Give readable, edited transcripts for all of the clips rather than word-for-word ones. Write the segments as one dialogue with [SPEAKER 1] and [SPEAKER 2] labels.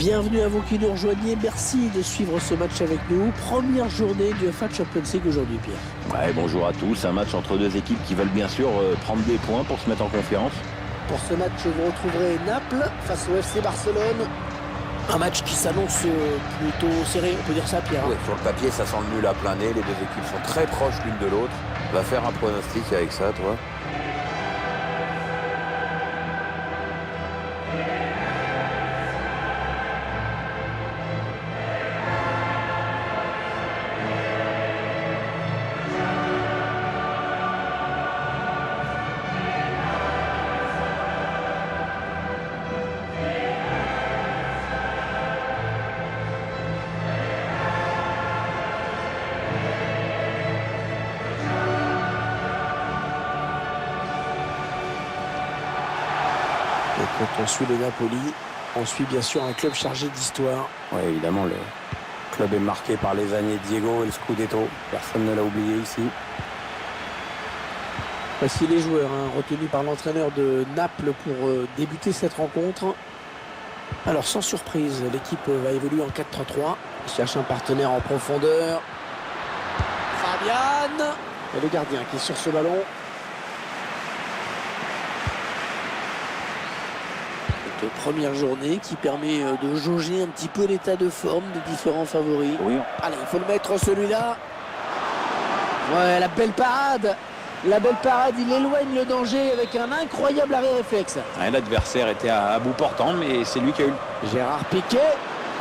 [SPEAKER 1] Bienvenue à vous qui nous rejoignez, merci de suivre ce match avec nous. Première journée du UEFA Champions League aujourd'hui, Pierre.
[SPEAKER 2] Ouais, bonjour à tous, un match entre deux équipes qui veulent bien sûr prendre des points pour se mettre en confiance.
[SPEAKER 1] Pour ce match, vous retrouverez Naples face au FC Barcelone. Un match qui s'annonce plutôt serré, on peut dire ça, Pierre.
[SPEAKER 3] Oui, sur le papier, ça sent le nul à plein nez. Les deux équipes sont très proches l'une de l'autre. Va faire un pronostic avec ça, toi.
[SPEAKER 1] Et quand on suit le Napoli, on suit bien sûr un club chargé d'histoire.
[SPEAKER 3] Oui, évidemment, le club est marqué par les années Diego et le Scudetto. Personne ne l'a oublié ici.
[SPEAKER 1] Voici les joueurs retenus par l'entraîneur de Naples pour débuter cette rencontre. Alors sans surprise, l'équipe va évoluer en 4-3-3. Il cherche un partenaire en profondeur. Fabian et le gardien qui est sur ce ballon. Cette première journée qui permet de jauger un petit peu l'état de forme des différents favoris.
[SPEAKER 2] Oui.
[SPEAKER 1] Allez, il faut le mettre celui-là. Ouais, la belle parade. La belle parade, il éloigne le danger avec un incroyable arrêt réflexe.
[SPEAKER 2] Ouais, l'adversaire était à bout portant, mais c'est lui qui a eu
[SPEAKER 1] Gérard Piqué.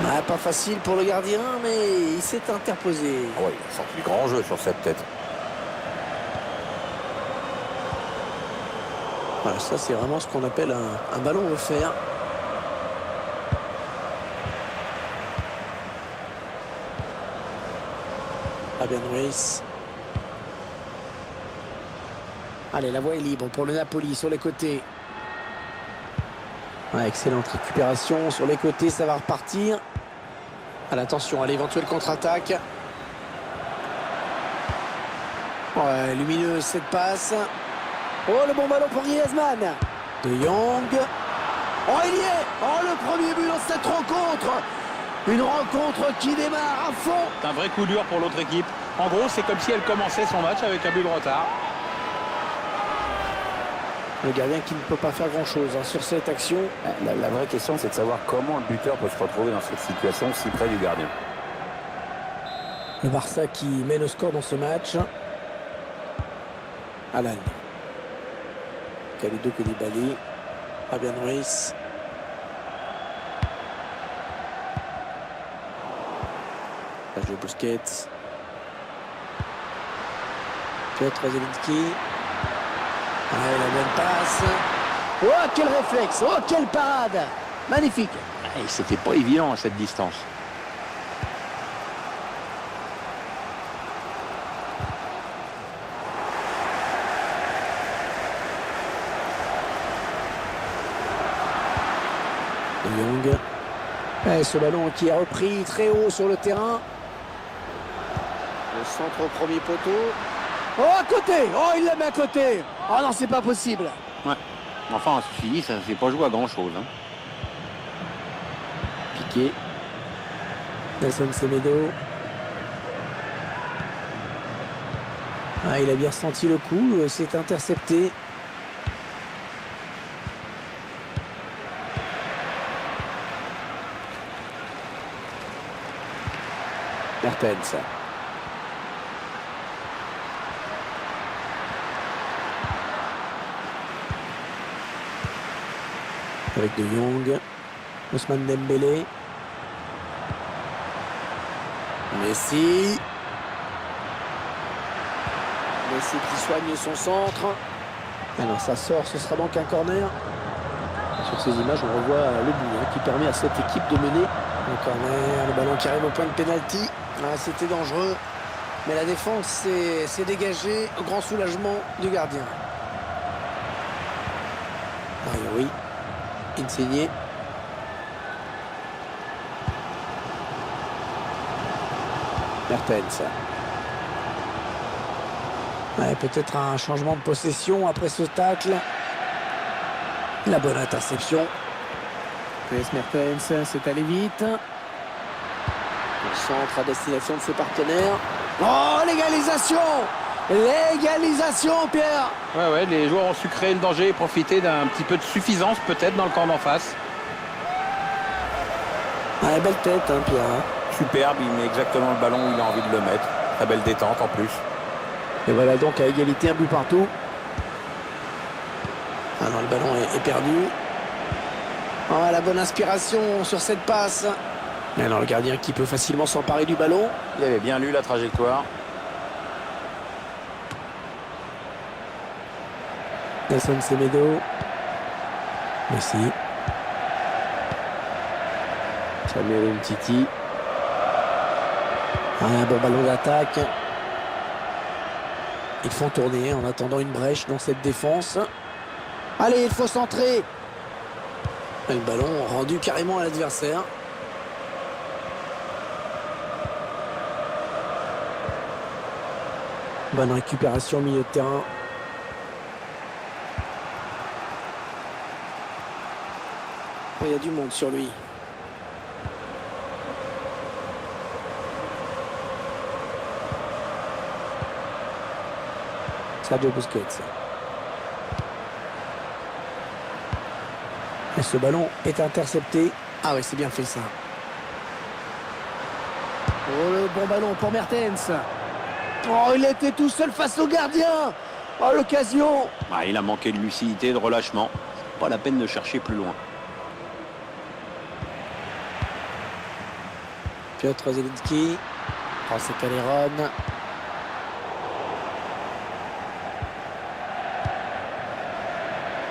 [SPEAKER 1] Ah, pas facile pour le gardien, mais il s'est interposé.
[SPEAKER 3] Oui, il a sorti du grand jeu sur cette tête.
[SPEAKER 1] Voilà, ça c'est vraiment ce qu'on appelle un ballon offert. Fabian Ruiz. Allez, la voie est libre pour le Napoli sur les côtés. Ouais, excellente récupération sur les côtés, ça va repartir. Allez, attention à l'éventuelle contre-attaque. Ouais, lumineuse cette passe. Oh, le bon ballon pour Griezmann. De Jong. Oh, il y est. Oh, le premier but dans cette rencontre. Une rencontre qui démarre à fond.
[SPEAKER 2] C'est un vrai coup dur pour l'autre équipe. En gros, c'est comme si elle commençait son match avec un but de retard.
[SPEAKER 1] Le gardien qui ne peut pas faire grand-chose sur cette action.
[SPEAKER 3] La vraie question, c'est de savoir comment le buteur peut se retrouver dans cette situation si près du gardien.
[SPEAKER 1] Le Barça qui mène au score dans ce match. Alan. Kalidou Koulibaly. Fabian Ruiz. Sergio Busquets. Piotr Zielinski. Ah, la bonne passe. Oh, quel réflexe. Oh, quelle parade. Magnifique.
[SPEAKER 2] Et c'était pas évident à cette distance.
[SPEAKER 1] De Jong. Et ce ballon qui est repris très haut sur le terrain. Le centre au premier poteau. Oh, à côté. Oh, il la met à côté. Oh non, c'est pas possible.
[SPEAKER 2] Ouais. Enfin, ceci dit, ça ne fait pas jouer à grand-chose.
[SPEAKER 1] Piqué. Nelson Semedo. Ah, il a bien senti le coup. C'est intercepté. Mertens. Avec De Jong. Ousmane Dembélé. Messi. Messi qui soigne son centre. Alors ça sort, ce sera donc un corner. Sur ces images, on revoit le but qui permet à cette équipe de mener. Le corner, le ballon qui arrive au point de pénalty. Ah, c'était dangereux. Mais la défense s'est dégagée au grand soulagement du gardien. Ah oui. Insigné. Mertens. Ouais, peut-être un changement de possession après ce tacle. La bonne interception. PS Mertens, c'est allé vite. Le centre à destination de ses partenaires. Oh, l'égalisation! L'égalisation, Pierre!
[SPEAKER 2] Ouais, les joueurs ont su créer le danger et profiter d'un petit peu de suffisance peut-être dans le camp d'en face.
[SPEAKER 1] Ah, belle tête, hein, Pierre.
[SPEAKER 3] Superbe, il met exactement le ballon où il a envie de le mettre. Très belle détente en plus.
[SPEAKER 1] Et voilà donc à égalité, un but partout. Ah non, le ballon est perdu. Oh, la bonne inspiration sur cette passe. Et alors le gardien qui peut facilement s'emparer du ballon.
[SPEAKER 3] Il avait bien lu la trajectoire.
[SPEAKER 1] Nelson Semedo. Messi. Samuel Umtiti. Un bon ballon d'attaque. Ils font tourner en attendant une brèche dans cette défense. Allez, il faut centrer. Et le ballon rendu carrément à l'adversaire. Bonne récupération au milieu de terrain. Il y a du monde sur lui. Sergio Busquets. Et ce ballon est intercepté. Ah oui, c'est bien fait ça. Oh, le bon ballon pour Mertens. Oh, il était tout seul face au gardien. Oh, l'occasion.
[SPEAKER 2] Ah, il a manqué de lucidité, de relâchement. Pas la peine de chercher plus loin.
[SPEAKER 1] Piotr Zielinski. Oh, c'est Calderon.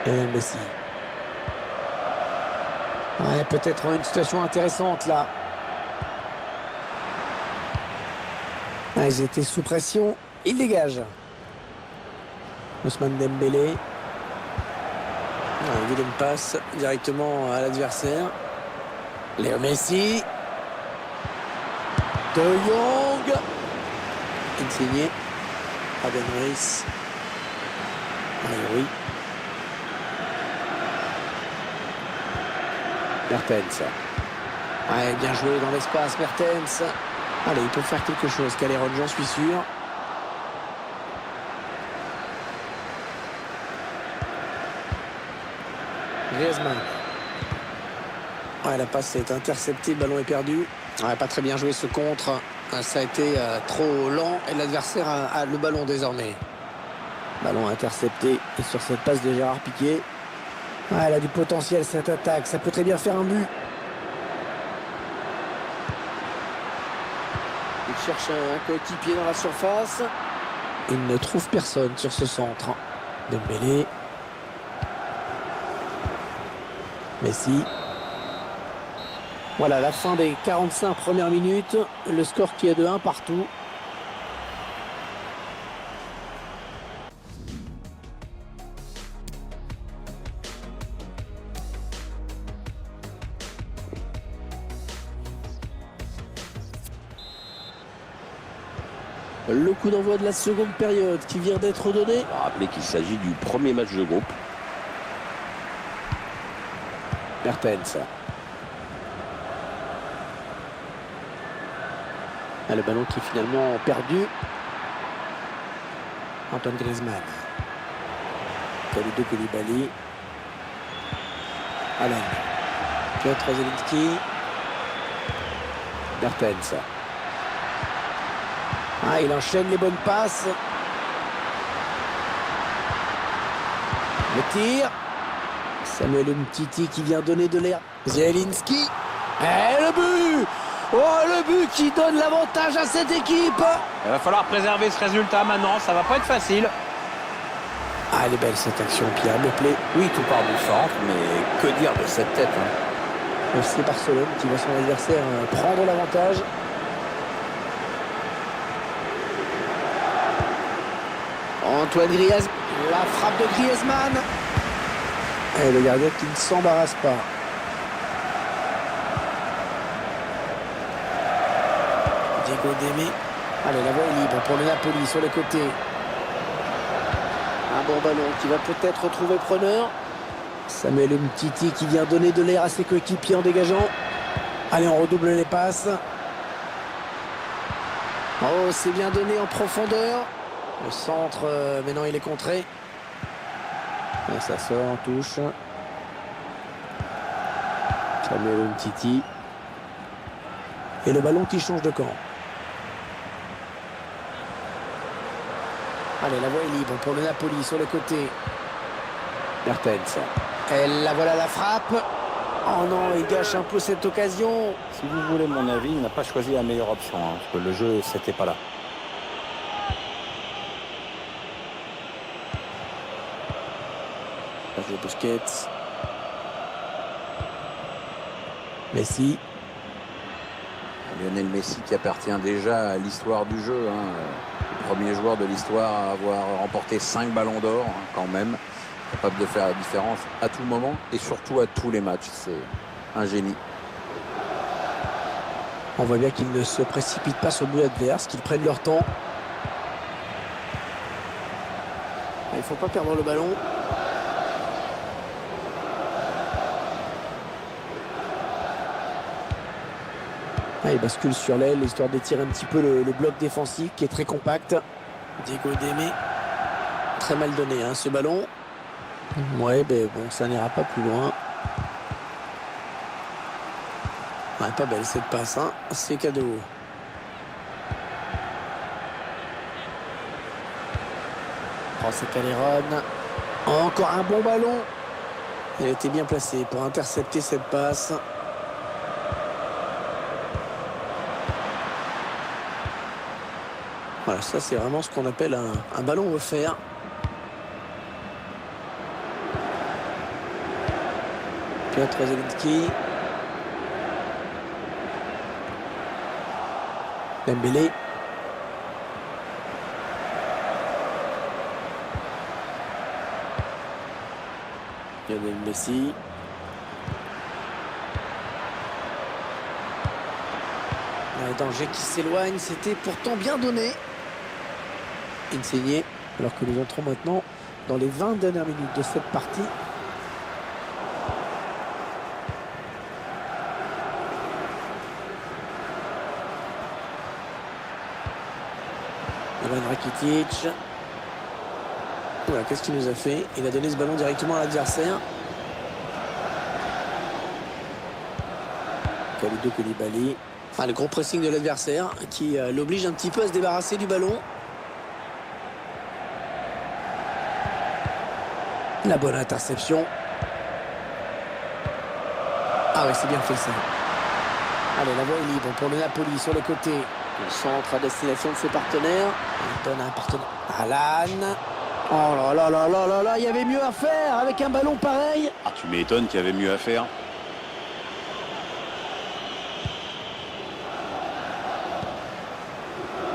[SPEAKER 1] Et Messi. Ouais, peut-être une situation intéressante là. Ah, ils étaient sous pression. Ils dégagent. Ousmane Dembélé. Il vilaine passe directement à l'adversaire. Léo Messi. De Jong. Insigné. Fabian Ruiz. Oui. Mertens. Ouais, bien joué dans l'espace, Mertens. Allez, il peut faire quelque chose, Calderon, j'en suis sûr. Griezmann. Ouais, la passe est interceptée, le ballon est perdu. Ouais, pas très bien joué ce contre. Ça a été trop lent et l'adversaire a le ballon désormais. Ballon intercepté et sur cette passe de Gérard Piqué. Ah, elle a du potentiel cette attaque, ça peut très bien faire un but. Il cherche un coéquipier dans la surface. Il ne trouve personne sur ce centre. Dembélé. Messi. Voilà la fin des 45 premières minutes. Le score qui est de 1 partout. Le coup d'envoi de la seconde période qui vient d'être donné.
[SPEAKER 2] Rappelez qu'il s'agit du premier match de groupe.
[SPEAKER 1] Mertens. Ah, le ballon qui est finalement perdu. Antoine Griezmann. Kalidou Koulibaly. Allen. Piotr Zielinski. Mertens. Ah, il enchaîne les bonnes passes. Le tir. Samuel Umtiti qui vient donner de l'air. Zielinski. Et le but! Oh, le but qui donne l'avantage à cette équipe.
[SPEAKER 2] Il va falloir préserver ce résultat maintenant, ça va pas être facile.
[SPEAKER 1] Ah, elle est belle cette action, Pierre, me plaît.
[SPEAKER 3] Oui, tout part du centre, mais que dire de cette tête, hein.
[SPEAKER 1] C'est Barcelone qui voit son adversaire prendre l'avantage. Antoine Griezmann. La frappe de Griezmann. Et le gardien qui ne s'embarrasse pas. Diego Démé. Allez, la voie est libre pour le Napoli sur les côtés. Un bon ballon qui va peut-être retrouver preneur. Samuel Umtiti qui vient donner de l'air à ses coéquipiers en dégageant. Allez, on redouble les passes. Oh, c'est bien donné en profondeur. Le centre, mais non, il est contré. Et ça sort en touche. Samuel Umtiti. Et le ballon qui change de camp. Allez, la voie est libre pour le Napoli sur le côté. Mertens. Et la voilà la frappe. Oh non, il gâche un peu cette occasion.
[SPEAKER 3] Si vous voulez mon avis, il n'a pas choisi la meilleure option, hein, parce que le jeu, c'était pas là.
[SPEAKER 1] Busquets. Messi.
[SPEAKER 3] Lionel Messi qui appartient déjà à l'histoire du jeu. Hein. Le premier joueur de l'histoire à avoir remporté 5 ballons d'or, hein, quand même. Capable de faire la différence à tout moment et surtout à tous les matchs. C'est un génie.
[SPEAKER 1] On voit bien qu'ils ne se précipitent pas sur le but adverse, qu'ils prennent leur temps. Il ne faut pas perdre le ballon. Ah, il bascule sur l'aile, histoire d'étirer un petit peu le bloc défensif qui est très compact. Diego Démé. Très mal donné, hein, ce ballon. Ouais, ben bon, ça n'ira pas plus loin. Ouais, pas belle cette passe, hein. C'est cadeau. Oh, c'est Calderon. Encore un bon ballon. Il a été bien placé pour intercepter cette passe. Voilà, ça c'est vraiment ce qu'on appelle un ballon offert. Piotr Zelinski. Dembélé. Lionel Messi. Un danger qui s'éloigne, c'était pourtant bien donné. Insigné, alors que nous entrons maintenant dans les 20 dernières minutes de cette partie. Ivan Rakitic. Voilà, qu'est-ce qu'il nous a fait? Il a donné ce ballon directement à l'adversaire. Kalidou Koulibaly. Ah, le gros pressing de l'adversaire qui l'oblige un petit peu à se débarrasser du ballon. La bonne interception. Ah oui, c'est bien fait ça. Allez, la voie est libre pour le Napoli sur le côté. Le centre à destination de ses partenaires. Il donne un partenaire. Alan. Oh là là là là là là, il y avait mieux à faire avec un ballon pareil.
[SPEAKER 2] Ah, tu m'étonnes qu'il y avait mieux à faire.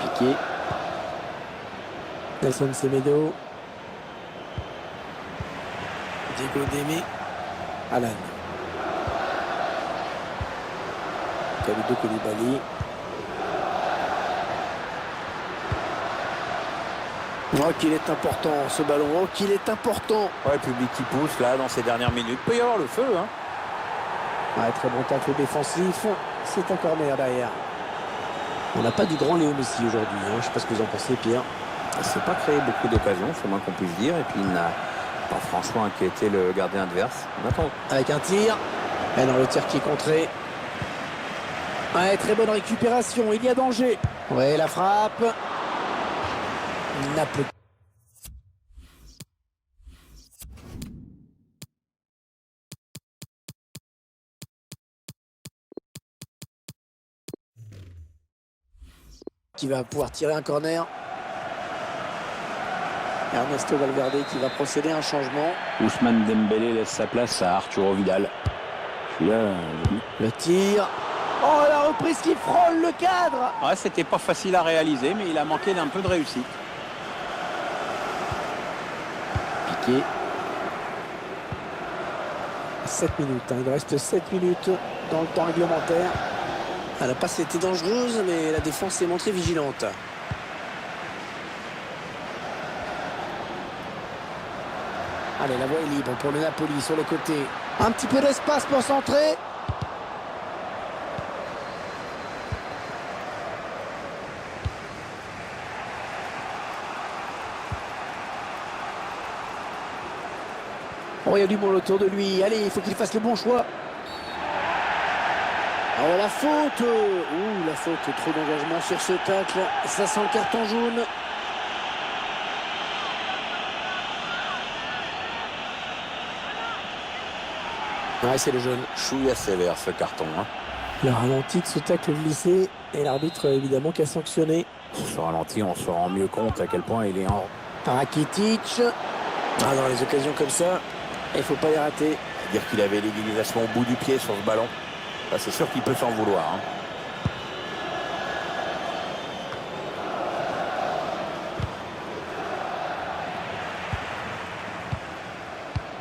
[SPEAKER 1] Piqué. Nelson Semedo. Diego Démé. Alan. Kalidou Koulibaly. Oh, qu'il est important ce ballon, oh, qu'il est important.
[SPEAKER 3] Ouais, le public qui pousse là dans ces dernières minutes. Il peut y avoir le feu, hein.
[SPEAKER 1] Ouais, très bon tacle défensif. C'est un corner derrière. On n'a pas du grand Léo Messi aujourd'hui, hein. Je ne sais pas ce que vous en pensez, Pierre.
[SPEAKER 3] Il s'est pas créé beaucoup d'occasions, c'est moins qu'on puisse dire. Et puis il n'a pas franchement inquiété le gardien adverse. On attend.
[SPEAKER 1] Avec un tir. Et dans le tir qui est contré. Ouais, très bonne récupération, il y a danger. Ouais, la frappe. Naples. Qui va pouvoir tirer un corner. Ernesto Valverde qui va procéder à un changement.
[SPEAKER 2] Ousmane Dembélé laisse sa place à Arturo Vidal. Celui-là,
[SPEAKER 1] Le tir. Oh, la reprise qui frôle le cadre.
[SPEAKER 2] ouais, c'était pas facile à réaliser, mais il a manqué d'un peu de réussite.
[SPEAKER 1] Piqué. 7 minutes, hein. Il reste 7 minutes dans le temps réglementaire. Ah, la passe était dangereuse, mais la défense s'est montrée vigilante. Allez, la voie est libre pour le Napoli sur les côtés. Un petit peu d'espace pour centrer. Oh, il y a du monde autour de lui. Allez, il faut qu'il fasse le bon choix. Oh, la faute. Ouh, la faute. Trop d'engagement sur ce tacle. Ça sent le carton jaune. Ouais, c'est le jaune.
[SPEAKER 3] Chouïa sévère ce carton. Hein.
[SPEAKER 1] Le ralenti de ce tacle glissé. Et l'arbitre, évidemment, qui a sanctionné.
[SPEAKER 3] Sur ce ralenti, on se rend mieux compte à quel point il est en...
[SPEAKER 1] Rakitic. Ah, dans les occasions comme ça, il ne faut pas les rater.
[SPEAKER 2] Dire qu'il avait l'égalisation au bout du pied sur ce ballon. Bah, c'est sûr qu'il peut s'en vouloir. Hein.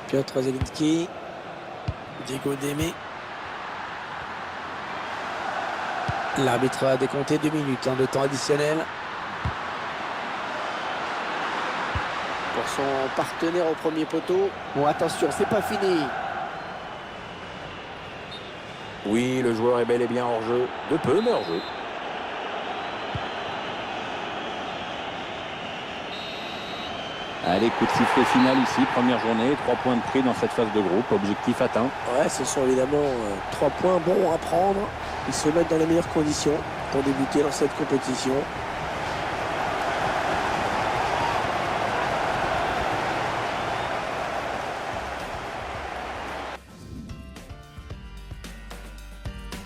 [SPEAKER 1] Piotr Zielinski. Diego Démé. L'arbitre a décompté 2 minutes de temps additionnel. Pour son partenaire au premier poteau. Bon, attention, c'est pas fini.
[SPEAKER 3] Oui, le joueur est bel et bien hors jeu. De peu, mais hors jeu.
[SPEAKER 2] Allez, coup de sifflet final ici, première journée, 3 points de prix dans cette phase de groupe, objectif atteint.
[SPEAKER 1] Ouais, ce sont évidemment 3 points bons à prendre. Ils se mettent dans les meilleures conditions pour débuter dans cette compétition.